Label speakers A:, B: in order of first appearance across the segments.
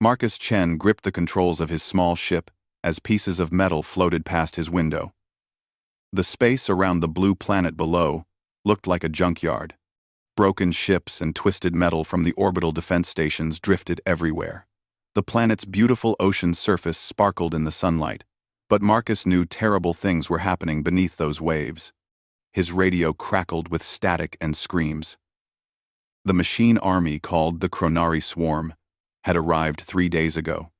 A: Marcus Chen gripped the controls of his small ship as pieces of metal floated past his window. The space around the blue planet below looked like a junkyard. Broken ships and twisted metal from the orbital defense stations drifted everywhere. The planet's beautiful ocean surface sparkled in the sunlight, but Marcus knew terrible things were happening beneath those waves. His radio crackled with static and screams. The machine army called the Chronari Swarm had arrived 3 days ago.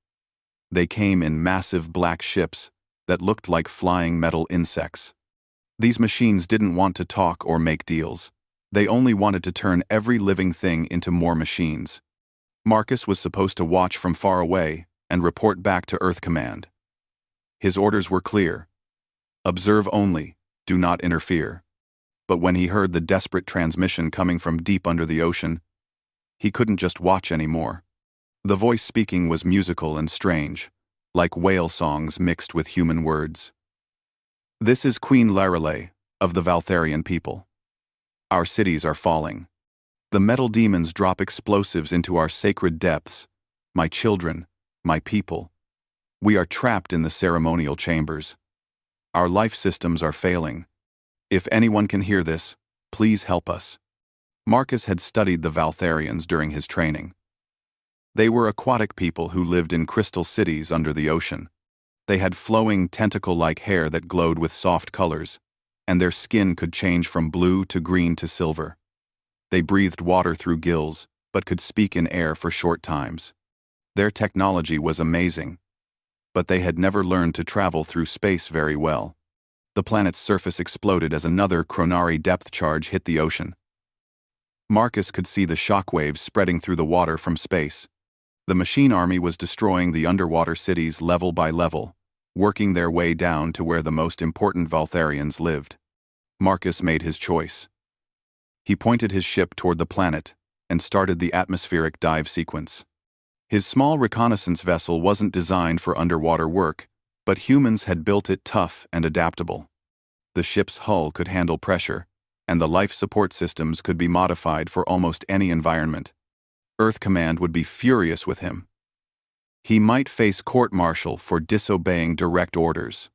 A: They came in massive black ships that looked like flying metal insects. These machines didn't want to talk or make deals. They only wanted to turn every living thing into more machines. Marcus was supposed to watch from far away and report back to Earth Command. His orders were clear. Observe only, do not interfere. But when he heard the desperate transmission coming from deep under the ocean, he couldn't just watch anymore. The voice speaking was musical and strange, like whale songs mixed with human words. This is Queen Lorelei of the Valtharian people. Our cities are falling. The metal demons drop explosives into our sacred depths. My children, my people. We are trapped in the ceremonial chambers. Our life systems are failing. If anyone can hear this, please help us. Marcus had studied the Valtharians during his training. They were aquatic people who lived in crystal cities under the ocean. They had flowing tentacle-like hair that glowed with soft colors, and their skin could change from blue to green to silver. They breathed water through gills, but could speak in air for short times. Their technology was amazing, but they had never learned to travel through space very well. The planet's surface exploded as another Chronari depth charge hit the ocean. Marcus could see the shockwaves spreading through the water from space. The machine army was destroying the underwater cities level by level, working their way down to where the most important Valtharians lived. Marcus made his choice. He pointed his ship toward the planet and started the atmospheric dive sequence. His small reconnaissance vessel wasn't designed for underwater work, but humans had built it tough and adaptable. The ship's hull could handle pressure, and the life support systems could be modified for almost any environment. Earth Command would be furious with him. He might face court-martial for disobeying direct orders.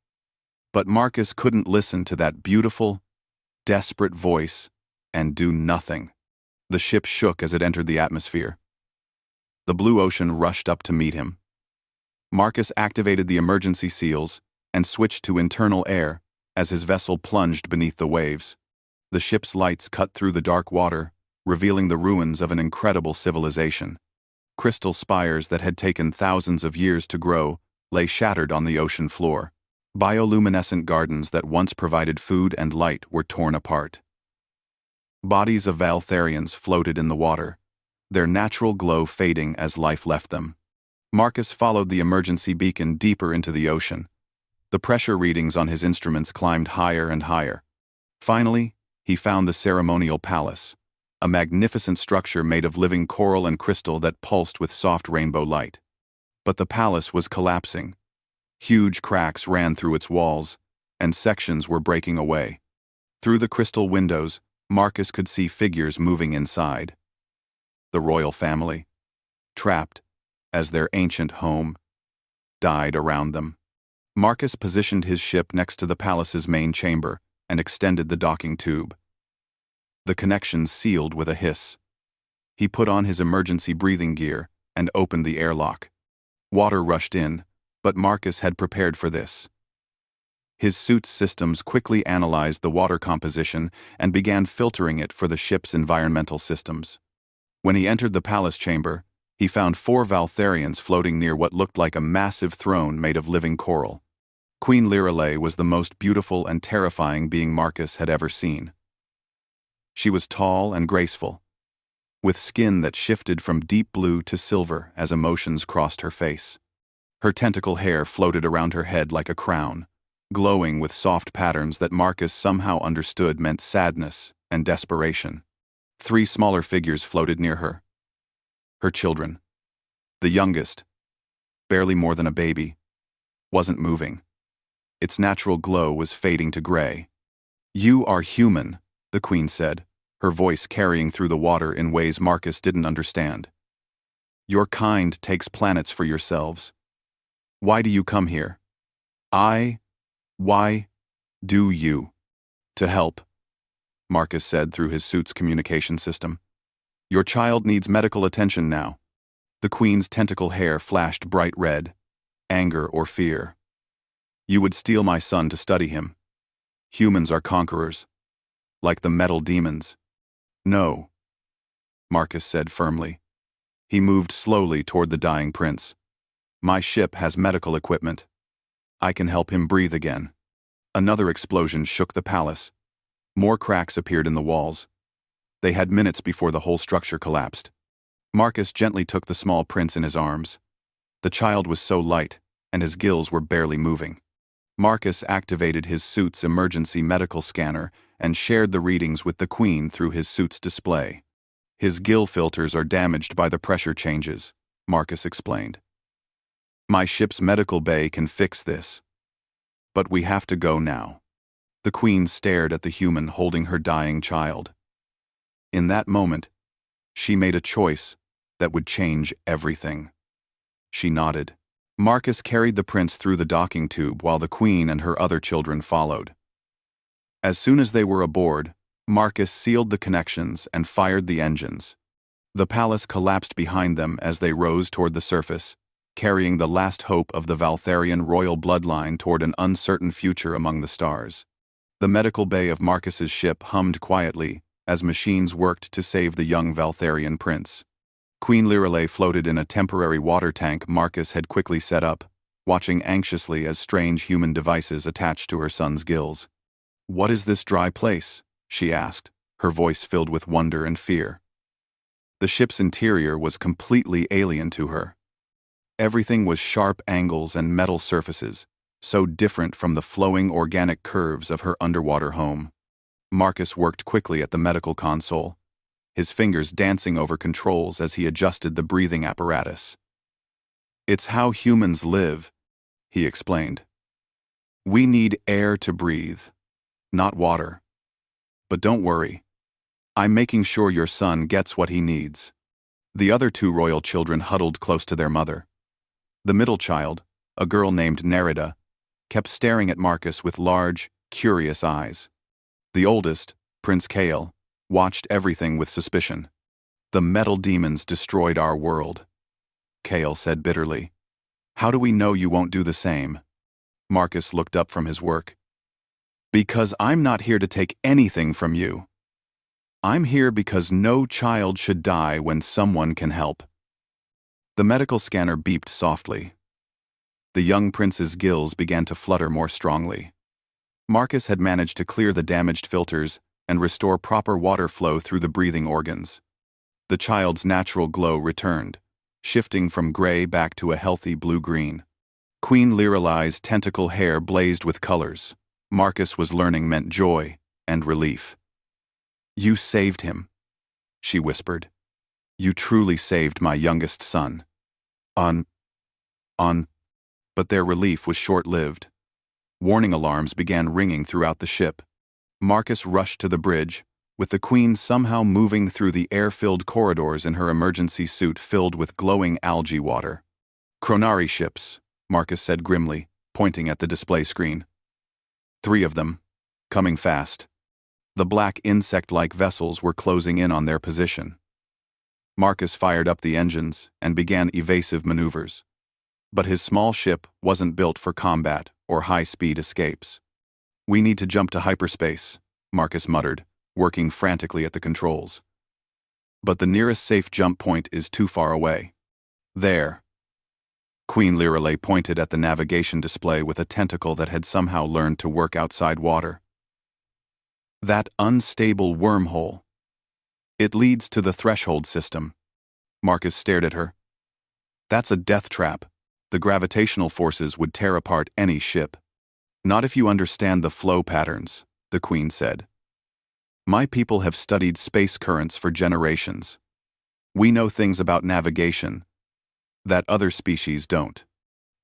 A: But Marcus couldn't listen to that beautiful, desperate voice and do nothing. The ship shook as it entered the atmosphere. The blue ocean rushed up to meet him. Marcus activated the emergency seals and switched to internal air as his vessel plunged beneath the waves. The ship's lights cut through the dark water, revealing the ruins of an incredible civilization. Crystal spires that had taken thousands of years to grow lay shattered on the ocean floor. Bioluminescent gardens that once provided food and light were torn apart. Bodies of Valtharians floated in the water, their natural glow fading as life left them. Marcus followed the emergency beacon deeper into the ocean. The pressure readings on his instruments climbed higher and higher. Finally, he found the ceremonial palace, a magnificent structure made of living coral and crystal that pulsed with soft rainbow light. But the palace was collapsing. Huge cracks ran through its walls, and sections were breaking away. Through the crystal windows, Marcus could see figures moving inside. The royal family, trapped as their ancient home died around them. Marcus positioned his ship next to the palace's main chamber and extended the docking tube. The connection sealed with a hiss. He put on his emergency breathing gear and opened the airlock. Water rushed in, but Marcus had prepared for this. His suit's systems quickly analyzed the water composition and began filtering it for the ship's environmental systems. When he entered the palace chamber, he found 4 Valtharians floating near what looked like a massive throne made of living coral. Queen Lorelei was the most beautiful and terrifying being Marcus had ever seen. She was tall and graceful, with skin that shifted from deep blue to silver as emotions crossed her face. Her tentacle hair floated around her head like a crown, glowing with soft patterns that Marcus somehow understood meant sadness and desperation. 3 smaller figures floated near her. Her children. The youngest, barely more than a baby, wasn't moving. Its natural glow was fading to gray. "You are human," the queen said, her voice carrying through the water in ways Marcus didn't understand. Your kind takes planets for yourselves. Why do you come here? Why do you? To help, Marcus said through his suit's communication system. Your child needs medical attention now. The Queen's tentacle hair flashed bright red. Anger or fear. You would steal my son to study him. Humans are conquerors. Like the metal demons. No, Marcus said firmly. He moved slowly toward the dying prince. My ship has medical equipment. I can help him breathe again. Another explosion shook the palace. More cracks appeared in the walls. They had minutes before the whole structure collapsed. Marcus gently took the small prince in his arms. The child was so light, and his gills were barely moving. Marcus activated his suit's emergency medical scanner and shared the readings with the Queen through his suit's display. His gill filters are damaged by the pressure changes, Marcus explained. My ship's medical bay can fix this. But we have to go now. The Queen stared at the human holding her dying child. In that moment, she made a choice that would change everything. She nodded. Marcus carried the prince through the docking tube while the Queen and her other children followed. As soon as they were aboard, Marcus sealed the connections and fired the engines. The palace collapsed behind them as they rose toward the surface, carrying the last hope of the Valtharian royal bloodline toward an uncertain future among the stars. The medical bay of Marcus's ship hummed quietly as machines worked to save the young Valtharian prince. Queen Lirelei floated in a temporary water tank Marcus had quickly set up, watching anxiously as strange human devices attached to her son's gills. What is this dry place? She asked, her voice filled with wonder and fear. The ship's interior was completely alien to her. Everything was sharp angles and metal surfaces, so different from the flowing organic curves of her underwater home. Marcus worked quickly at the medical console, his fingers dancing over controls as he adjusted the breathing apparatus. It's how humans live, he explained. We need air to breathe, not water. But don't worry. I'm making sure your son gets what he needs. The other two royal children huddled close to their mother. The middle child, a girl named Nerida, kept staring at Marcus with large, curious eyes. The oldest, Prince Kael, watched everything with suspicion. The metal demons destroyed our world, Kael said bitterly. How do we know you won't do the same? Marcus looked up from his work. Because I'm not here to take anything from you. I'm here because no child should die when someone can help. The medical scanner beeped softly. The young prince's gills began to flutter more strongly. Marcus had managed to clear the damaged filters and restore proper water flow through the breathing organs. The child's natural glow returned, shifting from gray back to a healthy blue-green. Queen Lirelei's tentacle hair blazed with colors. Marcus was learning meant joy and relief. You saved him, she whispered. You truly saved my youngest son. But their relief was short-lived. Warning alarms began ringing throughout the ship. Marcus rushed to the bridge, with the Queen somehow moving through the air-filled corridors in her emergency suit filled with glowing algae water. Chronari ships, Marcus said grimly, pointing at the display screen. 3 of them, coming fast. The black insect-like vessels were closing in on their position. Marcus fired up the engines and began evasive maneuvers. But his small ship wasn't built for combat or high-speed escapes. We need to jump to hyperspace, Marcus muttered, working frantically at the controls. But the nearest safe jump point is too far away. There. Queen Lirelei pointed at the navigation display with a tentacle that had somehow learned to work outside water. That unstable wormhole. It leads to the threshold system. Marcus stared at her. That's a death trap. The gravitational forces would tear apart any ship. Not if you understand the flow patterns, the Queen said. My people have studied space currents for generations. We know things about navigation that other species don't.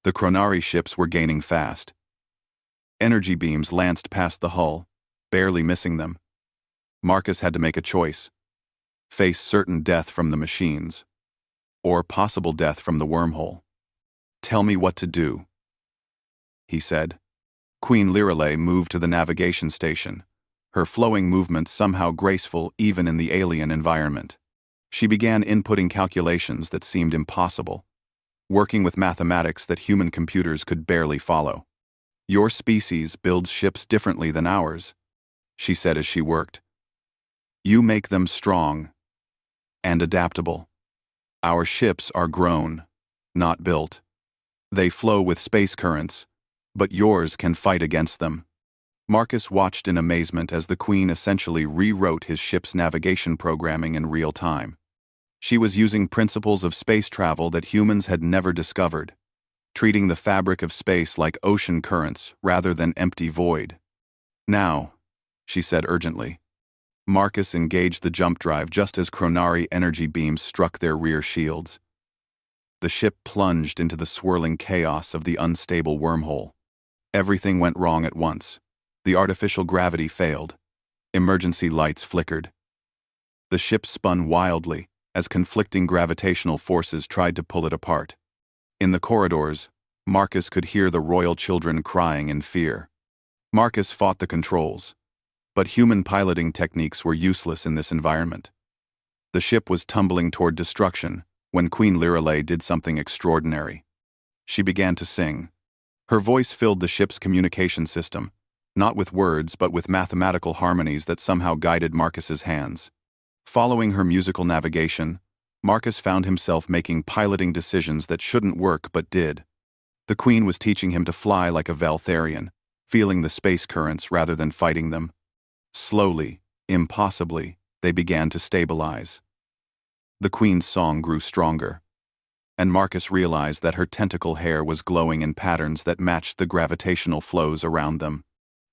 A: The Chronari ships were gaining fast. Energy beams lanced past the hull, barely missing them. Marcus had to make a choice. Face certain death from the machines, or possible death from the wormhole. "Tell me what to do," he said. Queen Lirelei moved to the navigation station, her flowing movements somehow graceful even in the alien environment. She began inputting calculations that seemed impossible, working with mathematics that human computers could barely follow. "Your species builds ships differently than ours," she said as she worked. "You make them strong and adaptable. Our ships are grown, not built. They flow with space currents, but yours can fight against them." Marcus watched in amazement as the Queen essentially rewrote his ship's navigation programming in real time. She was using principles of space travel that humans had never discovered, treating the fabric of space like ocean currents rather than empty void. "Now," she said urgently. Marcus engaged the jump drive just as Chronari energy beams struck their rear shields. The ship plunged into the swirling chaos of the unstable wormhole. Everything went wrong at once. The artificial gravity failed. Emergency lights flickered. The ship spun wildly as conflicting gravitational forces tried to pull it apart. In the corridors, Marcus could hear the royal children crying in fear. Marcus fought the controls, but human piloting techniques were useless in this environment. The ship was tumbling toward destruction when Queen Lirelei did something extraordinary. She began to sing. Her voice filled the ship's communication system, not with words but with mathematical harmonies that somehow guided Marcus's hands. Following her musical navigation, Marcus found himself making piloting decisions that shouldn't work but did. The Queen was teaching him to fly like a Valtharian, feeling the space currents rather than fighting them. Slowly, impossibly, they began to stabilize. The Queen's song grew stronger, and Marcus realized that her tentacle hair was glowing in patterns that matched the gravitational flows around them.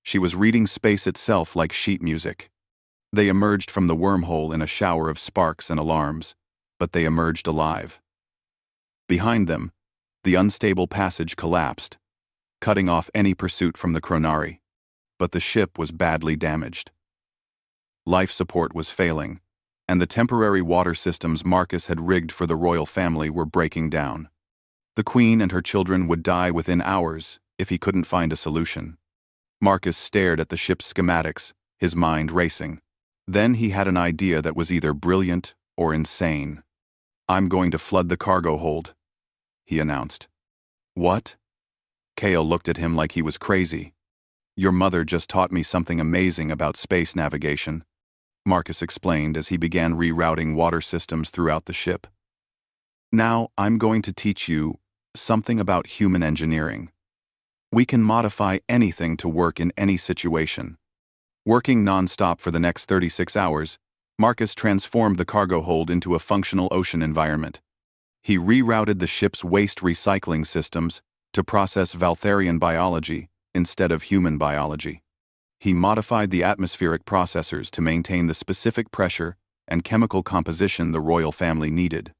A: She was reading space itself like sheet music. They emerged from the wormhole in a shower of sparks and alarms, but they emerged alive. Behind them, the unstable passage collapsed, cutting off any pursuit from the Chronari, but the ship was badly damaged. Life support was failing, and the temporary water systems Marcus had rigged for the royal family were breaking down. The Queen and her children would die within hours if he couldn't find a solution. Marcus stared at the ship's schematics, his mind racing. Then he had an idea that was either brilliant or insane. "I'm going to flood the cargo hold," he announced. "What?" Kale looked at him like he was crazy. "Your mother just taught me something amazing about space navigation," Marcus explained as he began rerouting water systems throughout the ship. "Now I'm going to teach you something about human engineering. We can modify anything to work in any situation." Working non-stop for the next 36 hours, Marcus transformed the cargo hold into a functional ocean environment. He rerouted the ship's waste recycling systems to process Valtharian biology instead of human biology. He modified the atmospheric processors to maintain the specific pressure and chemical composition the royal family needed.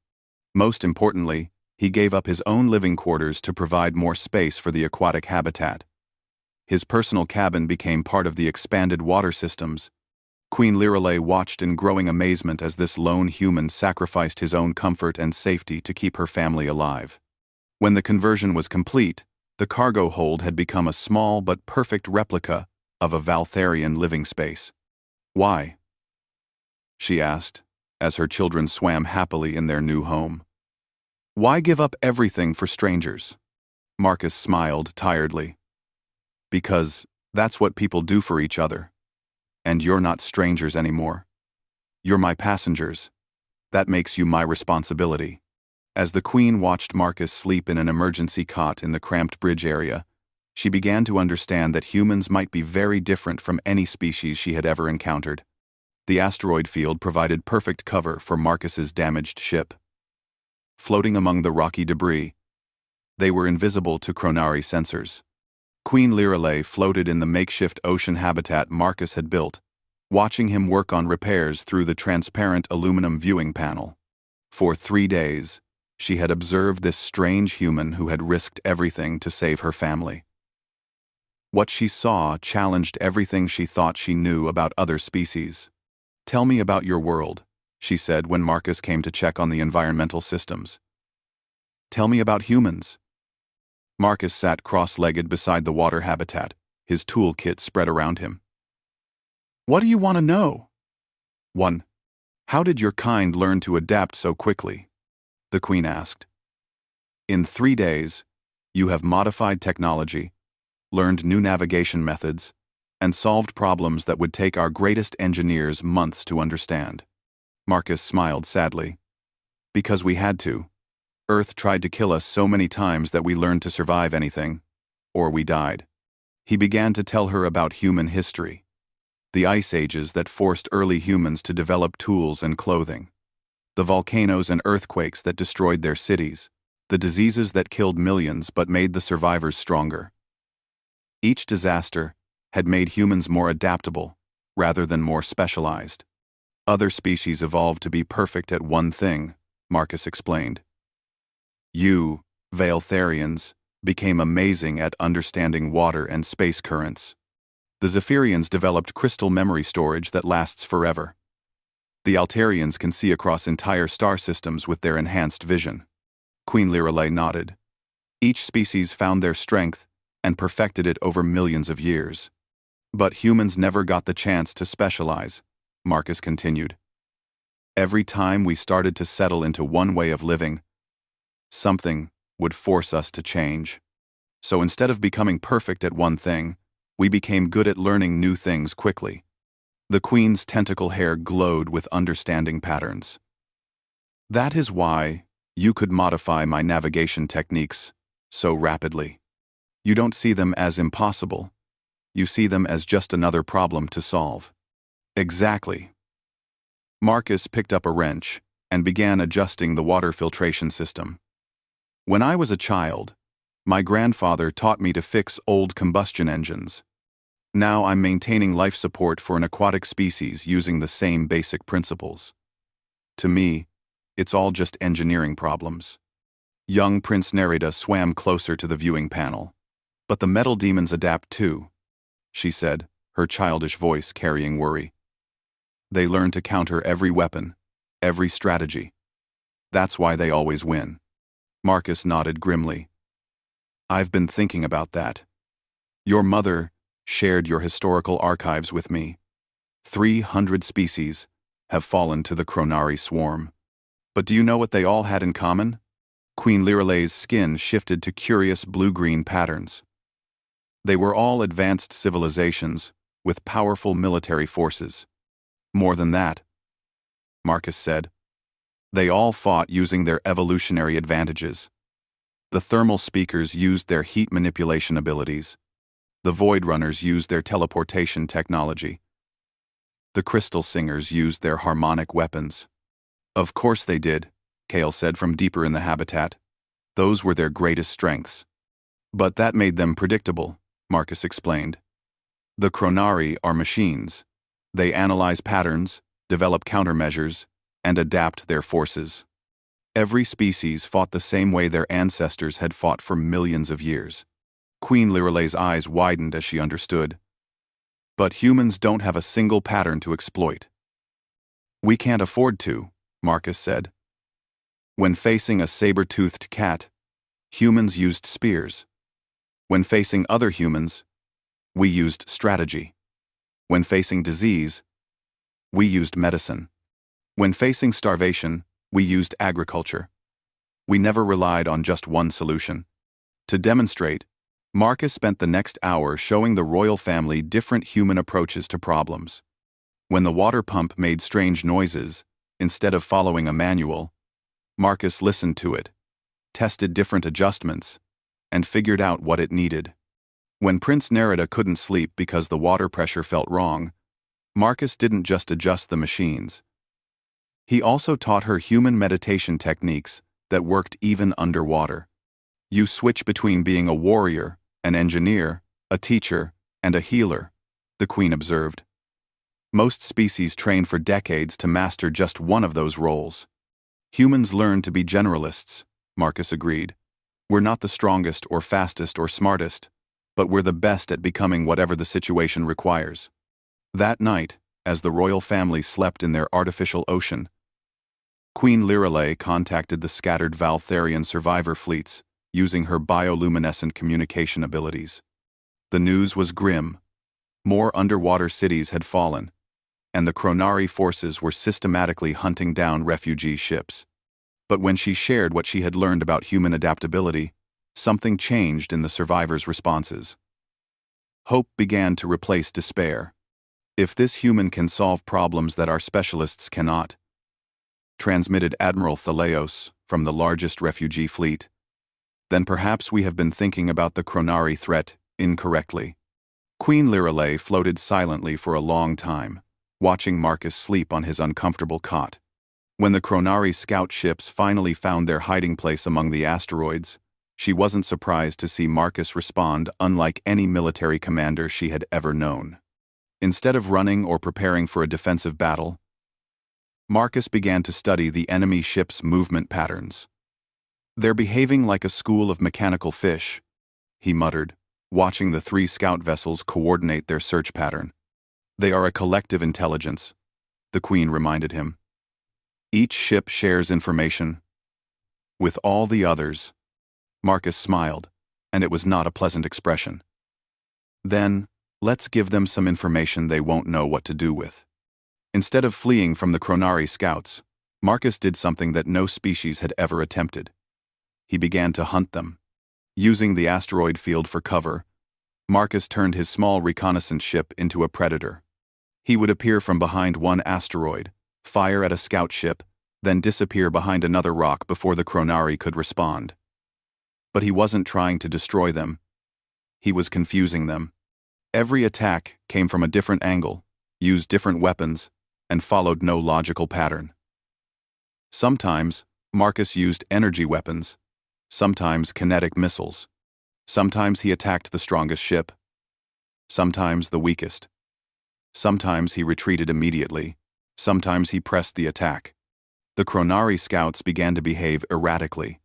A: Most importantly, he gave up his own living quarters to provide more space for the aquatic habitat. His personal cabin became part of the expanded water systems. Queen Lirelei watched in growing amazement as this lone human sacrificed his own comfort and safety to keep her family alive. When the conversion was complete, the cargo hold had become a small but perfect replica of a Valtharian living space. "Why?" she asked, as her children swam happily in their new home. "Why give up everything for strangers?" Marcus smiled tiredly. "Because that's what people do for each other. And you're not strangers anymore. You're my passengers. That makes you my responsibility." As the Queen watched Marcus sleep in an emergency cot in the cramped bridge area, she began to understand that humans might be very different from any species she had ever encountered. The asteroid field provided perfect cover for Marcus's damaged ship. Floating among the rocky debris, they were invisible to Chronari sensors. Queen Lirelei floated in the makeshift ocean habitat Marcus had built, watching him work on repairs through the transparent aluminum viewing panel. For 3 days, she had observed this strange human who had risked everything to save her family. What she saw challenged everything she thought she knew about other species. "Tell me about your world," she said when Marcus came to check on the environmental systems. Tell me about humans. Marcus sat cross-legged beside the water habitat, his toolkit spread around him. What do you want to know? 1. How did your kind learn to adapt so quickly? The Queen asked. In 3 days, you have modified technology, learned new navigation methods, and solved problems that would take our greatest engineers months to understand. Marcus smiled sadly. Because we had to. Earth tried to kill us so many times that we learned to survive anything, or we died. He began to tell her about human history. The ice ages that forced early humans to develop tools and clothing. The volcanoes and earthquakes that destroyed their cities. The diseases that killed millions but made the survivors stronger. Each disaster had made humans more adaptable, rather than more specialized. Other species evolved to be perfect at one thing, Marcus explained. You, Veiltharians, became amazing at understanding water and space currents. The Zephyrians developed crystal memory storage that lasts forever. The Altarians can see across entire star systems with their enhanced vision. Queen Lirelei nodded. Each species found their strength and perfected it over millions of years. But humans never got the chance to specialize, Marcus continued. Every time we started to settle into one way of living, something would force us to change. So instead of becoming perfect at one thing, we became good at learning new things quickly. The Queen's tentacle hair glowed with understanding patterns. That is why you could modify my navigation techniques so rapidly. You don't see them as impossible. You see them as just another problem to solve. Exactly. Marcus picked up a wrench and began adjusting the water filtration system. When I was a child, my grandfather taught me to fix old combustion engines. Now I'm maintaining life support for an aquatic species using the same basic principles. To me, it's all just engineering problems. Young Prince Nerida swam closer to the viewing panel. But the metal demons adapt too, she said, her childish voice carrying worry. They learn to counter every weapon, every strategy. That's why they always win. Marcus nodded grimly. I've been thinking about that. Your mother shared your historical archives with me. 300 species have fallen to the Chronari swarm. But do you know what they all had in common? Queen Lirelei's skin shifted to curious blue-green patterns. They were all advanced civilizations with powerful military forces. More than that, Marcus said. They all fought using their evolutionary advantages. The thermal speakers used their heat manipulation abilities. The Void Runners used their teleportation technology. The Crystal Singers used their harmonic weapons. Of course they did, Kale said from deeper in the habitat. Those were their greatest strengths. But that made them predictable, Marcus explained. The Chronari are machines. They analyze patterns, develop countermeasures, and adapt their forces. Every species fought the same way their ancestors had fought for millions of years. Queen Lirelei's eyes widened as she understood. But humans don't have a single pattern to exploit. We can't afford to, Marcus said. When facing a saber-toothed cat, humans used spears. When facing other humans, we used strategy. When facing disease, we used medicine. When facing starvation, we used agriculture. We never relied on just one solution. To demonstrate, Marcus spent the next hour showing the royal family different human approaches to problems. When the water pump made strange noises, instead of following a manual, Marcus listened to it, tested different adjustments, and figured out what it needed. When Prince Nerida couldn't sleep because the water pressure felt wrong, Marcus didn't just adjust the machines. He also taught her human meditation techniques that worked even underwater. You switch between being a warrior, an engineer, a teacher, and a healer, the Queen observed. Most species train for decades to master just one of those roles. Humans learn to be generalists, Marcus agreed. We're not the strongest or fastest or smartest, but we're the best at becoming whatever the situation requires. That night, as the royal family slept in their artificial ocean, Queen Lirelei contacted the scattered Valtharian survivor fleets using her bioluminescent communication abilities. The news was grim. More underwater cities had fallen, and the Chronari forces were systematically hunting down refugee ships. But when she shared what she had learned about human adaptability, something changed in the survivors' responses. Hope began to replace despair. If this human can solve problems that our specialists cannot, transmitted Admiral Thaleos from the largest refugee fleet, then perhaps we have been thinking about the Chronari threat incorrectly. Queen Lirelei floated silently for a long time, watching Marcus sleep on his uncomfortable cot. When the Chronari scout ships finally found their hiding place among the asteroids, she wasn't surprised to see Marcus respond unlike any military commander she had ever known. Instead of running or preparing for a defensive battle, Marcus began to study the enemy ships' movement patterns. "They're behaving like a school of mechanical fish," he muttered, watching the 3 scout vessels coordinate their search pattern. "They are a collective intelligence," the Queen reminded him. "Each ship shares information with all the others." Marcus smiled, and it was not a pleasant expression. "Then, let's give them some information they won't know what to do with." Instead of fleeing from the Chronari scouts, Marcus did something that no species had ever attempted. He began to hunt them. Using the asteroid field for cover, Marcus turned his small reconnaissance ship into a predator. He would appear from behind one asteroid, fire at a scout ship, then disappear behind another rock before the Chronari could respond. But he wasn't trying to destroy them. He was confusing them. Every attack came from a different angle, used different weapons, and followed no logical pattern. Sometimes, Marcus used energy weapons, sometimes kinetic missiles. Sometimes he attacked the strongest ship, sometimes the weakest. Sometimes he retreated immediately, sometimes he pressed the attack. The Chronari scouts began to behave erratically.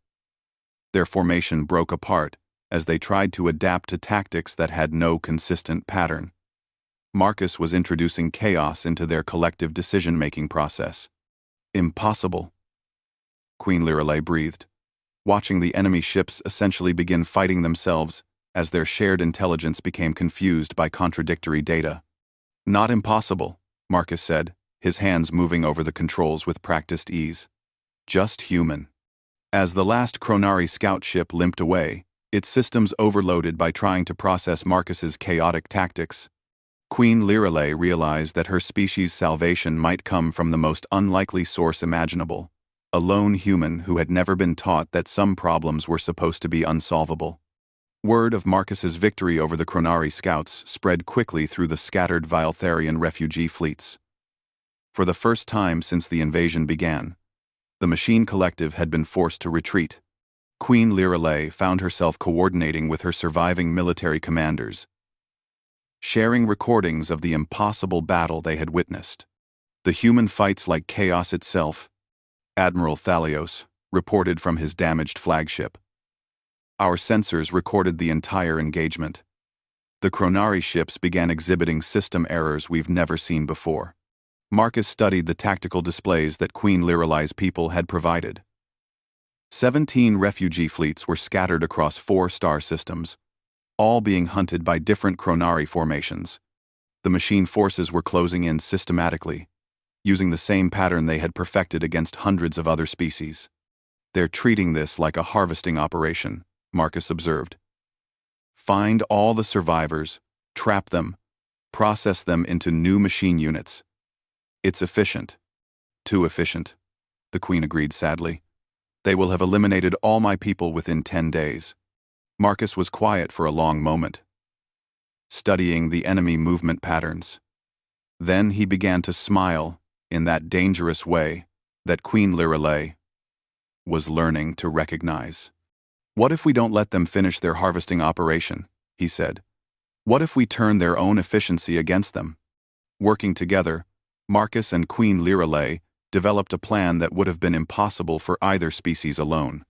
A: Their formation broke apart as they tried to adapt to tactics that had no consistent pattern. Marcus was introducing chaos into their collective decision-making process. "Impossible," Queen Lirelei breathed, watching the enemy ships essentially begin fighting themselves as their shared intelligence became confused by contradictory data. "Not impossible," Marcus said, his hands moving over the controls with practiced ease. "Just human." As the last Chronari scout ship limped away, its systems overloaded by trying to process Marcus's chaotic tactics, Queen Lirelei realized that her species' salvation might come from the most unlikely source imaginable, a lone human who had never been taught that some problems were supposed to be unsolvable. Word of Marcus's victory over the Chronari scouts spread quickly through the scattered Valtharian refugee fleets. For the first time since the invasion began, the Machine Collective had been forced to retreat. Queen Lirelei found herself coordinating with her surviving military commanders, sharing recordings of the impossible battle they had witnessed. "The human fights like chaos itself," Admiral Thaleos reported from his damaged flagship. "Our sensors recorded the entire engagement. The Chronari ships began exhibiting system errors we've never seen before." Marcus studied the tactical displays that Queen Lirelei's people had provided. 17 refugee fleets were scattered across 4 star systems, all being hunted by different Chronari formations. The machine forces were closing in systematically, using the same pattern they had perfected against hundreds of other species. "They're treating this like a harvesting operation," Marcus observed. "Find all the survivors, trap them, process them into new machine units. It's efficient." "Too efficient," the Queen agreed sadly. "They will have eliminated all my people within 10 days. Marcus was quiet for a long moment, studying the enemy movement patterns. Then he began to smile in that dangerous way that Queen Lirelei was learning to recognize. "What if we don't let them finish their harvesting operation?" he said. "What if we turn their own efficiency against them?" Working together, Marcus and Queen Lirelei developed a plan that would have been impossible for either species alone.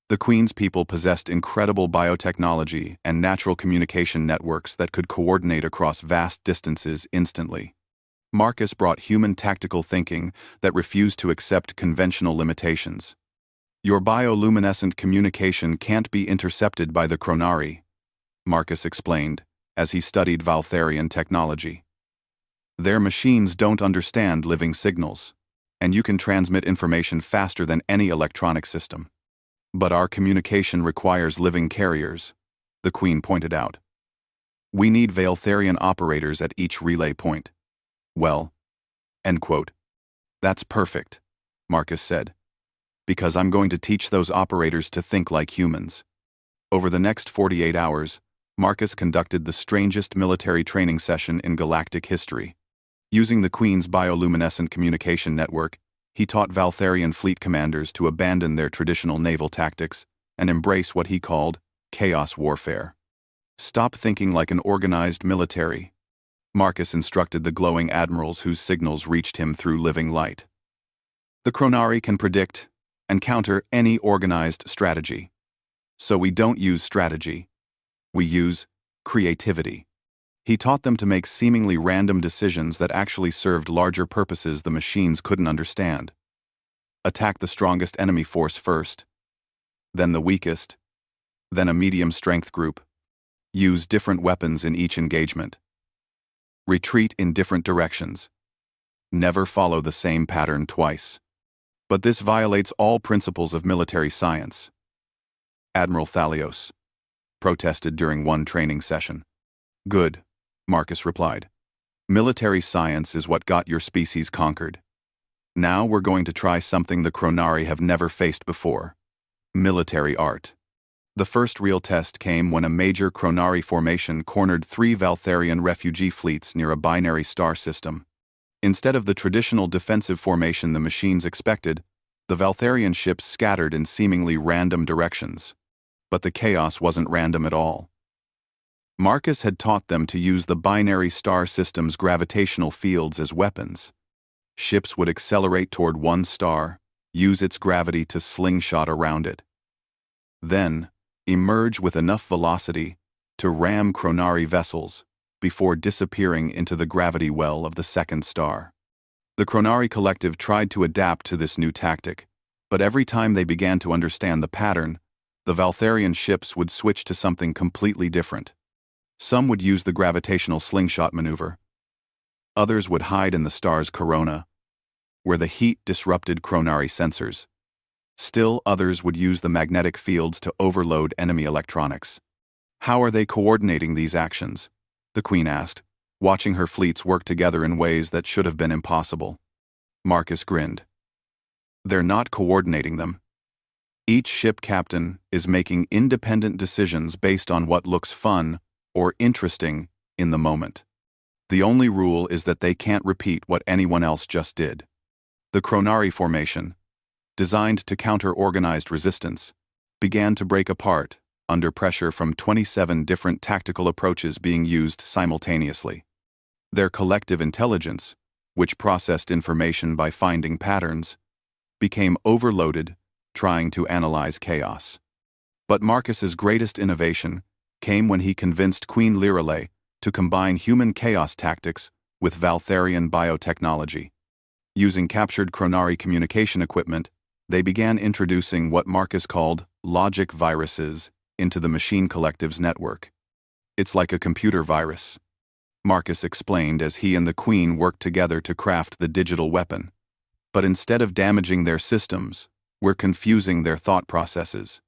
A: The Queen's people possessed incredible biotechnology and natural communication networks that could coordinate across vast distances instantly. Marcus brought human tactical thinking that refused to accept conventional limitations. Your bioluminescent communication can't be intercepted by the Chronari, Marcus explained, as he studied Valtharian technology. Their machines don't understand living signals, and you can transmit information faster than any electronic system. But our communication requires living carriers, the Queen pointed out. We need Valtharian operators at each relay point. Well, end quote. That's perfect, Marcus said, because I'm going to teach those operators to think like humans. Over the next 48 hours, Marcus conducted the strangest military training session in galactic history. Using the Queen's bioluminescent communication network, he taught Valtharian fleet commanders to abandon their traditional naval tactics and embrace what he called chaos warfare. Stop thinking like an organized military, Marcus instructed the glowing admirals whose signals reached him through living light. The Chronari can predict and counter any organized strategy. So we don't use strategy. We use creativity. He taught them to make seemingly random decisions that actually served larger purposes the machines couldn't understand. Attack the strongest enemy force first, then the weakest, then a medium-strength group. Use different weapons in each engagement. Retreat in different directions. Never follow the same pattern twice. But this violates all principles of military science, Admiral Thalios protested during one training session. Good, Marcus replied. Military science is what got your species conquered. Now we're going to try something the Chronari have never faced before. Military art. The first real test came when a major Chronari formation cornered 3 Valtharian refugee fleets near a binary star system. Instead of the traditional defensive formation the machines expected, the Valtharian ships scattered in seemingly random directions. But the chaos wasn't random at all. Marcus had taught them to use the binary star system's gravitational fields as weapons. Ships would accelerate toward one star, use its gravity to slingshot around it. Then, emerge with enough velocity to ram Chronari vessels before disappearing into the gravity well of the second star. The Chronari collective tried to adapt to this new tactic, but every time they began to understand the pattern, the Valtharian ships would switch to something completely different. Some would use the gravitational slingshot maneuver. Others would hide in the star's corona, where the heat disrupted Chronari sensors. Still others would use the magnetic fields to overload enemy electronics. How are they coordinating these actions? The Queen asked, watching her fleets work together in ways that should have been impossible. Marcus grinned. They're not coordinating them. Each ship captain is making independent decisions based on what looks fun or interesting in the moment. The only rule is that they can't repeat what anyone else just did. The Chronari formation, designed to counter organized resistance, began to break apart under pressure from 27 different tactical approaches being used simultaneously. Their collective intelligence, which processed information by finding patterns, became overloaded trying to analyze chaos. But Marcus's greatest innovation came when he convinced Queen Lirale to combine human chaos tactics with Valtharian biotechnology. Using captured Chronari communication equipment, they began introducing what Marcus called logic viruses into the machine collective's network. It's like a computer virus, Marcus explained as he and the Queen worked together to craft the digital weapon. But instead of damaging their systems, we're confusing their thought processes.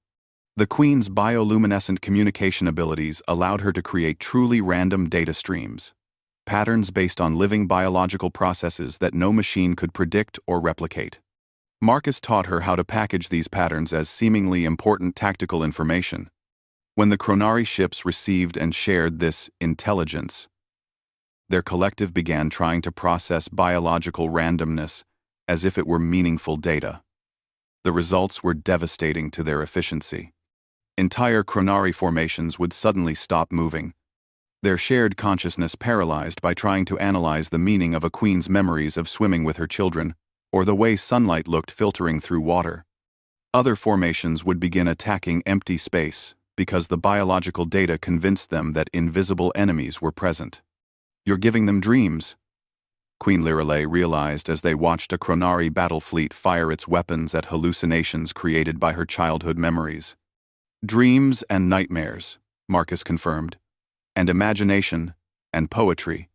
A: The Queen's bioluminescent communication abilities allowed her to create truly random data streams, patterns based on living biological processes that no machine could predict or replicate. Marcus taught her how to package these patterns as seemingly important tactical information. When the Chronari ships received and shared this intelligence, their collective began trying to process biological randomness as if it were meaningful data. The results were devastating to their efficiency. Entire Chronari formations would suddenly stop moving, their shared consciousness paralyzed by trying to analyze the meaning of a queen's memories of swimming with her children, or the way sunlight looked filtering through water. Other formations would begin attacking empty space because the biological data convinced them that invisible enemies were present. You're giving them dreams, Queen Lirelei realized as they watched a Chronari battle fleet fire its weapons at hallucinations created by her childhood memories. Dreams and nightmares, Marcus confirmed, and imagination, and poetry,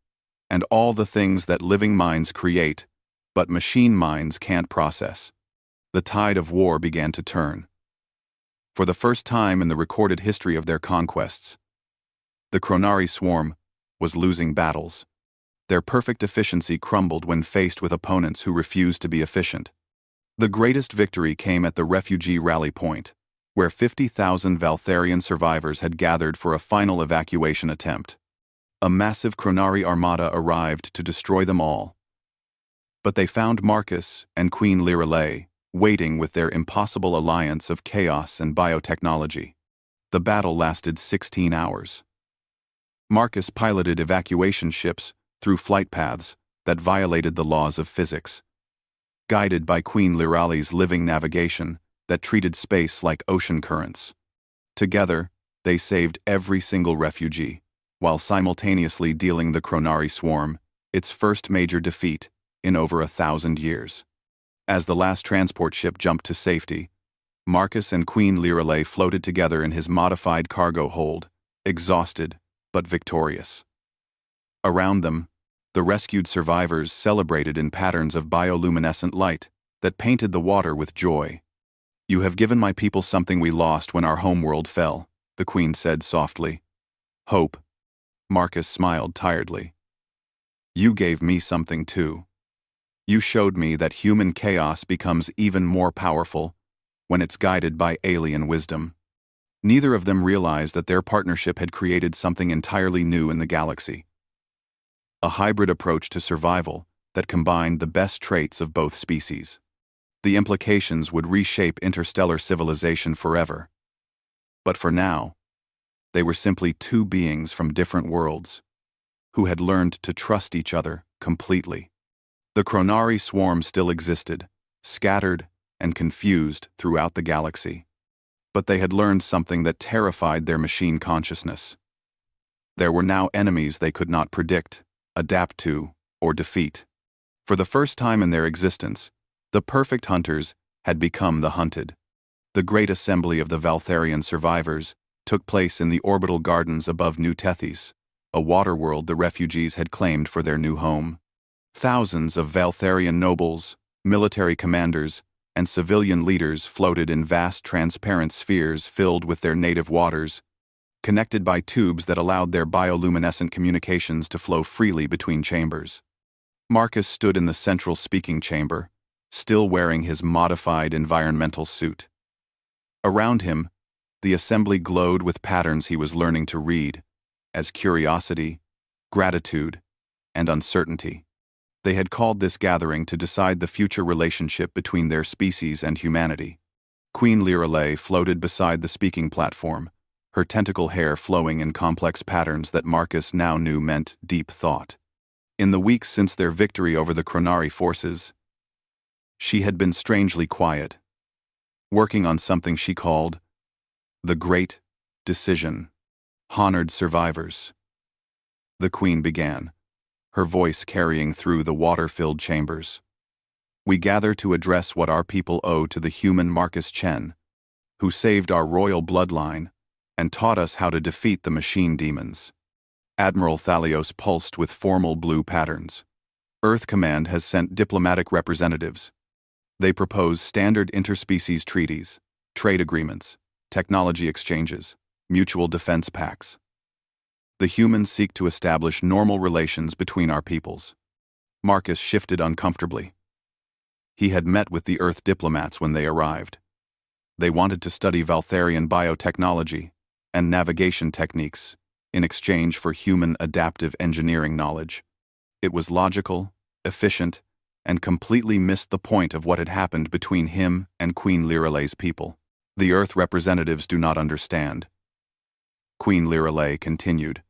A: and all the things that living minds create, but machine minds can't process. The tide of war began to turn. For the first time in the recorded history of their conquests, the Chronari swarm was losing battles. Their perfect efficiency crumbled when faced with opponents who refused to be efficient. The greatest victory came at the refugee rally point, where 50,000 Valtharian survivors had gathered for a final evacuation attempt. A massive Chronari armada arrived to destroy them all. But they found Marcus and Queen Lirelei waiting with their impossible alliance of chaos and biotechnology. The battle lasted 16 hours. Marcus piloted evacuation ships through flight paths that violated the laws of physics, guided by Queen Liralei's living navigation that treated space like ocean currents. Together, they saved every single refugee, while simultaneously dealing the Chronari swarm its first major defeat in over 1,000 years. As the last transport ship jumped to safety, Marcus and Queen Lirelei floated together in his modified cargo hold, exhausted but victorious. Around them, the rescued survivors celebrated in patterns of bioluminescent light that painted the water with joy. "You have given my people something we lost when our homeworld fell," the Queen said softly. "Hope." Marcus smiled tiredly. "You gave me something too. You showed me that human chaos becomes even more powerful when it's guided by alien wisdom." Neither of them realized that their partnership had created something entirely new in the galaxy. A hybrid approach to survival that combined the best traits of both species. The implications would reshape interstellar civilization forever. But for now, they were simply two beings from different worlds, who had learned to trust each other completely. The Chronari swarm still existed, scattered and confused throughout the galaxy. But they had learned something that terrified their machine consciousness. There were now enemies they could not predict, adapt to, or defeat. For the first time in their existence, the perfect hunters had become the hunted. The great assembly of the Valtharian survivors took place in the orbital gardens above New Tethys, a water world the refugees had claimed for their new home. Thousands of Valtharian nobles, military commanders, and civilian leaders floated in vast transparent spheres filled with their native waters, connected by tubes that allowed their bioluminescent communications to flow freely between chambers. Marcus stood in the central speaking chamber, still wearing his modified environmental suit. Around him, the assembly glowed with patterns he was learning to read, as curiosity, gratitude, and uncertainty. They had called this gathering to decide the future relationship between their species and humanity. Queen Lirelei floated beside the speaking platform, her tentacle hair flowing in complex patterns that Marcus now knew meant deep thought. In the weeks since their victory over the Chronari forces, she had been strangely quiet, working on something she called the Great Decision. "Honored survivors," the Queen began, her voice carrying through the water-filled chambers. "We gather to address what our people owe to the human Marcus Chen, who saved our royal bloodline and taught us how to defeat the machine demons." Admiral Thalios pulsed with formal blue patterns. "Earth Command has sent diplomatic representatives. They propose standard interspecies treaties, trade agreements, technology exchanges, mutual defense pacts. The humans seek to establish normal relations between our peoples." Marcus shifted uncomfortably. He had met with the Earth diplomats when they arrived. They wanted to study Valtharian biotechnology and navigation techniques in exchange for human adaptive engineering knowledge. It was logical, efficient, and completely missed the point of what had happened between him and Queen Lirelei's people. "The Earth representatives do not understand," Queen Lirelei continued,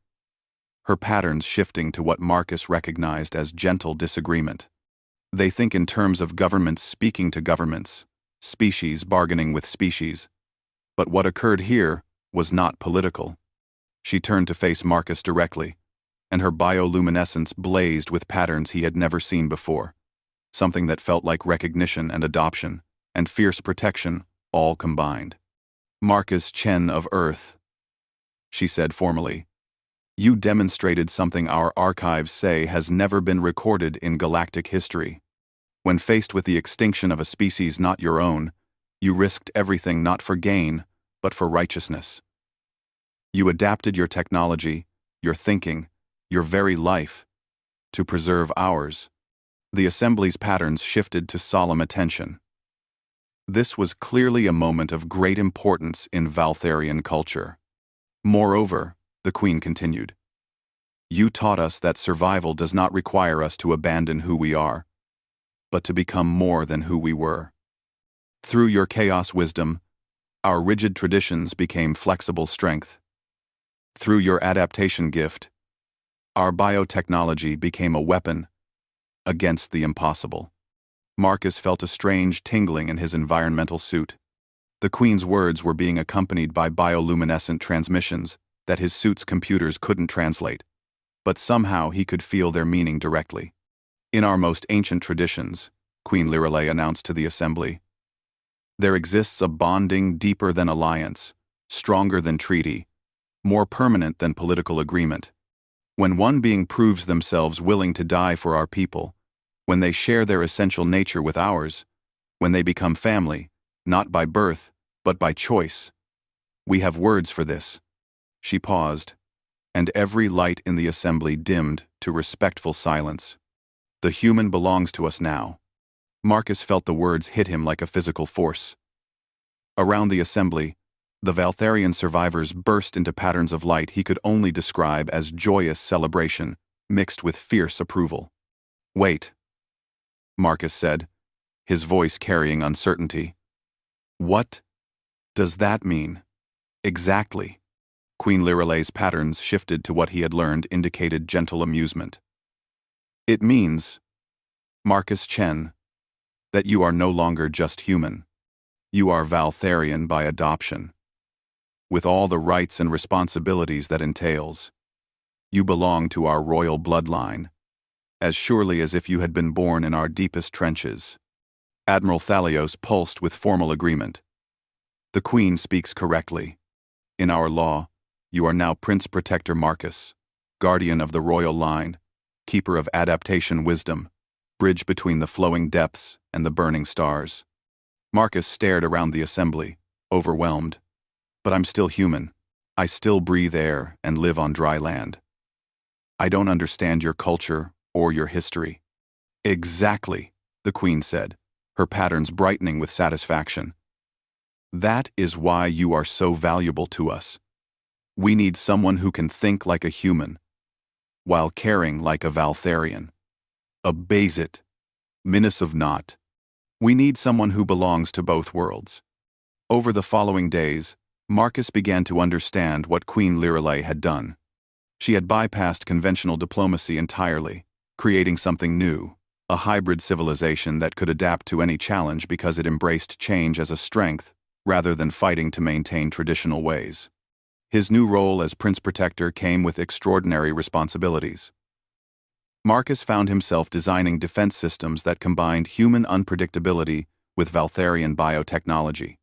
A: her patterns shifting to what Marcus recognized as gentle disagreement. "They think in terms of governments speaking to governments, species bargaining with species. But what occurred here was not political." She turned to face Marcus directly, and her bioluminescence blazed with patterns he had never seen before, something that felt like recognition and adoption, and fierce protection, all combined. "Marcus Chen of Earth," she said formally, "you demonstrated something our archives say has never been recorded in galactic history. When faced with the extinction of a species not your own, you risked everything not for gain, but for righteousness. You adapted your technology, your thinking, your very life, to preserve ours." The assembly's patterns shifted to solemn attention. This was clearly a moment of great importance in Valtharian culture. "Moreover," the Queen continued, "you taught us that survival does not require us to abandon who we are, but to become more than who we were. Through your chaos wisdom, our rigid traditions became flexible strength. Through your adaptation gift, our biotechnology became a weapon against the impossible." Marcus felt a strange tingling in his environmental suit. The Queen's words were being accompanied by bioluminescent transmissions that his suit's computers couldn't translate, but somehow he could feel their meaning directly. "In our most ancient traditions," Queen Lirelei announced to the assembly, "there exists a bonding deeper than alliance, stronger than treaty, more permanent than political agreement. When one being proves themselves willing to die for our people, when they share their essential nature with ours, when they become family, not by birth, but by choice. We have words for this." She paused, and every light in the assembly dimmed to respectful silence. "The human belongs to us now." Marcus felt the words hit him like a physical force. Around the assembly, the Valtharian survivors burst into patterns of light he could only describe as joyous celebration, mixed with fierce approval. "Wait," Marcus said, his voice carrying uncertainty. "What does that mean exactly?" Queen Lirelei's patterns shifted to what he had learned indicated gentle amusement. "It means, Marcus Chen, that you are no longer just human. You are Valtharian by adoption, with all the rights and responsibilities that entails. You belong to our royal bloodline, as surely as if you had been born in our deepest trenches." Admiral Thalios pulsed with formal agreement. "The Queen speaks correctly. In our law, you are now Prince Protector Marcus, guardian of the royal line, keeper of adaptation wisdom, bridge between the flowing depths and the burning stars." Marcus stared around the assembly, overwhelmed. "But I'm still human. I still breathe air and live on dry land. I don't understand your culture or your history." "Exactly," the Queen said, her patterns brightening with satisfaction. "That is why you are so valuable to us. We need someone who can think like a human, while caring like a Valtharian. A Bazit, Minas of Not. We need someone who belongs to both worlds." Over the following days, Marcus began to understand what Queen Lirelei had done. She had bypassed conventional diplomacy entirely, creating something new, a hybrid civilization that could adapt to any challenge because it embraced change as a strength rather than fighting to maintain traditional ways. His new role as Prince Protector came with extraordinary responsibilities. Marcus found himself designing defense systems that combined human unpredictability with Valtharian biotechnology.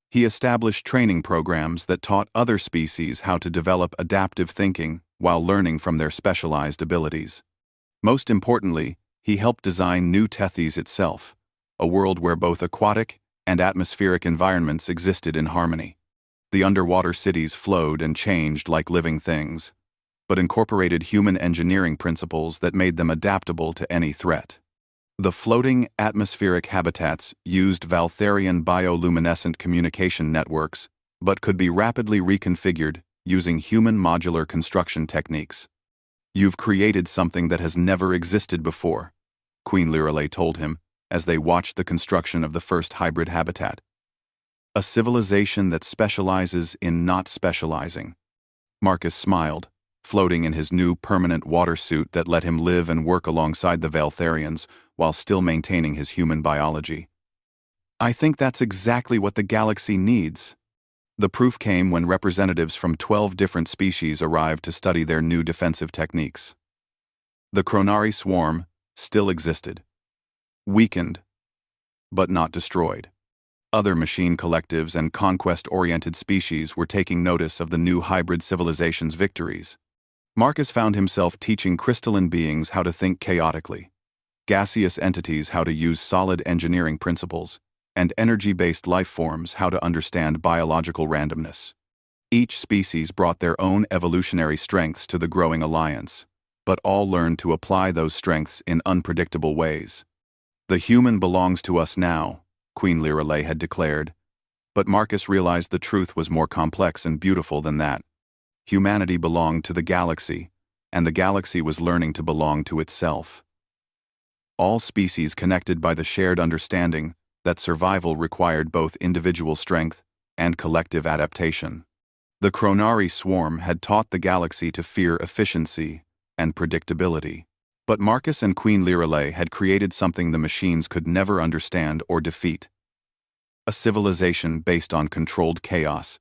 A: He established training programs that taught other species how to develop adaptive thinking while learning from their specialized abilities. Most importantly, he helped design New Tethys itself, a world where both aquatic and atmospheric environments existed in harmony. The underwater cities flowed and changed like living things, but incorporated human engineering principles that made them adaptable to any threat. The floating atmospheric habitats used Valtharian bioluminescent communication networks, but could be rapidly reconfigured using human modular construction techniques. "You've created something that has never existed before," Queen Lirelei told him as they watched the construction of the first hybrid habitat. "A civilization that specializes in not specializing." Marcus smiled, floating in his new permanent water suit that let him live and work alongside the Valtharians while still maintaining his human biology. "I think that's exactly what the galaxy needs." The proof came when representatives from 12 different species arrived to study their new defensive techniques. The Chronari swarm still existed, weakened, but not destroyed. Other machine collectives and conquest-oriented species were taking notice of the new hybrid civilization's victories. Marcus found himself teaching crystalline beings how to think chaotically, gaseous entities how to use solid engineering principles, and energy-based life forms how to understand biological randomness. Each species brought their own evolutionary strengths to the growing alliance, but all learned to apply those strengths in unpredictable ways. The human belongs to us now, Queen Lirelei had declared, but Marcus realized the truth was more complex and beautiful than that. Humanity belonged to the galaxy, and the galaxy was learning to belong to itself. All species connected by the shared understanding that survival required both individual strength and collective adaptation. The Chronari swarm had taught the galaxy to fear efficiency and predictability. But Marcus and Queen Lirelei had created something the machines could never understand or defeat. A civilization based on controlled chaos,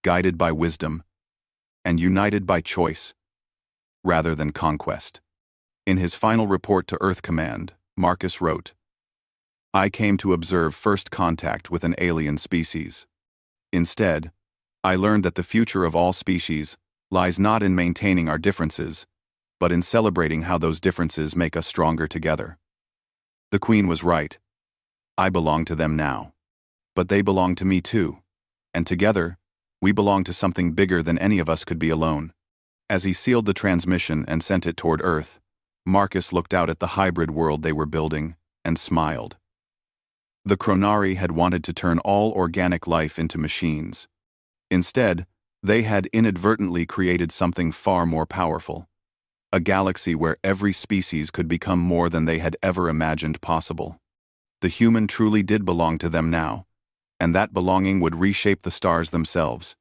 A: guided by wisdom, and united by choice, rather than conquest. In his final report to Earth Command, Marcus wrote, "I came to observe first contact with an alien species. Instead, I learned that the future of all species lies not in maintaining our differences, but in celebrating how those differences make us stronger together." The Queen was right. I belong to them now. But they belong to me too. And together, we belong to something bigger than any of us could be alone. As he sealed the transmission and sent it toward Earth, Marcus looked out at the hybrid world they were building and smiled. The Chronari had wanted to turn all organic life into machines. Instead, they had inadvertently created something far more powerful. A galaxy where every species could become more than they had ever imagined possible. The human truly did belong to them now, and that belonging would reshape the stars themselves.